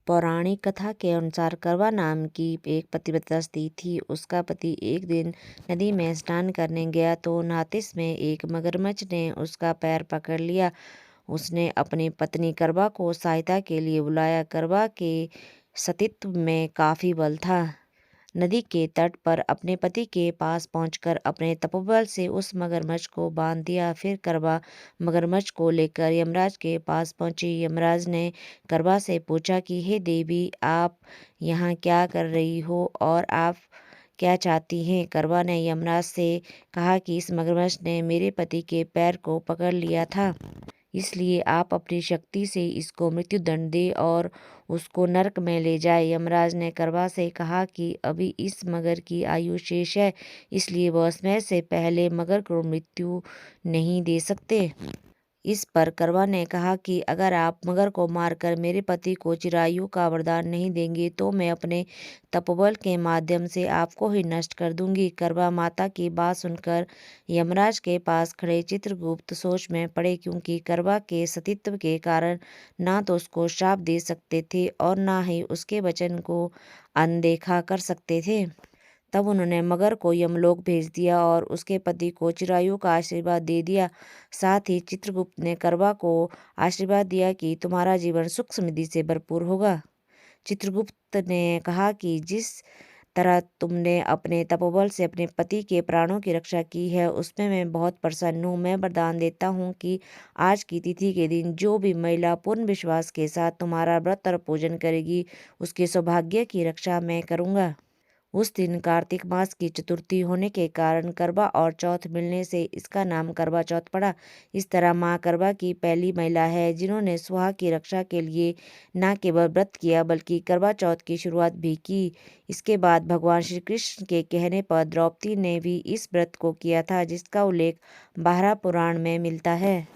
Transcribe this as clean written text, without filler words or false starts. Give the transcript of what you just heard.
पौराणिक कथा के अनुसार करवा नाम की एक पतिव्रता स्त्री थी। उसका पति एक दिन नदी में स्नान करने गया तो नहाते समय एक मगरमच्छ ने उसका पैर पकड़ लिया। उसने अपनी पत्नी करवा को सहायता के लिए बुलाया। करवा के सतीत्व में काफी बल था। नदी के तट पर अपने पति के पास पहुंचकर अपने तपोबल से उस मगरमच्छ को बांध दिया। फिर करवा मगरमच्छ को लेकर यमराज के पास पहुंची। यमराज ने करवा से पूछा कि हे देवी, आप यहाँ क्या कर रही हो और आप क्या चाहती हैं? करवा ने यमराज से कहा कि इस मगरमच्छ ने मेरे पति के पैर को पकड़ लिया था, इसलिए आप अपनी शक्ति से इसको मृत्यु दंड दे और उसको नरक में ले जाए। यमराज ने करवा से कहा कि अभी इस मगर की आयु शेष है, इसलिए वह समय से पहले मगर को मृत्यु नहीं दे सकते। इस पर करवा ने कहा कि अगर आप मगर को मारकर मेरे पति को चिरायु का वरदान नहीं देंगे तो मैं अपने तपोबल के माध्यम से आपको ही नष्ट कर दूंगी। करवा माता की बात सुनकर यमराज के पास खड़े चित्रगुप्त सोच में पड़े, क्योंकि करवा के सतीत्व के कारण ना तो उसको श्राप दे सकते थे और ना ही उसके वचन को अनदेखा कर सकते थे। तब उन्होंने मगर को यमलोक भेज दिया और उसके पति को चिरायु का आशीर्वाद दे दिया। साथ ही चित्रगुप्त ने करवा को आशीर्वाद दिया कि तुम्हारा जीवन सुख समृद्धि से भरपूर होगा। चित्रगुप्त ने कहा कि जिस तरह तुमने अपने तपोबल से अपने पति के प्राणों की रक्षा की है, उसमें मैं बहुत प्रसन्न हूँ। मैं वरदान देता हूँ कि आज की तिथि के दिन जो भी महिला पूर्ण विश्वास के साथ तुम्हारा व्रत और पूजन करेगी, उसके सौभाग्य की रक्षा मैं करूँगा। उस दिन कार्तिक मास की चतुर्थी होने के कारण करवा और चौथ मिलने से इसका नाम करवा चौथ पड़ा। इस तरह माँ करवा की पहली महिला है जिन्होंने सुहाग की रक्षा के लिए न केवल व्रत किया बल्कि करवा चौथ की शुरुआत भी की। इसके बाद भगवान श्री कृष्ण के कहने पर द्रौपदी ने भी इस व्रत को किया था, जिसका उल्लेख 12 पुराण में मिलता है।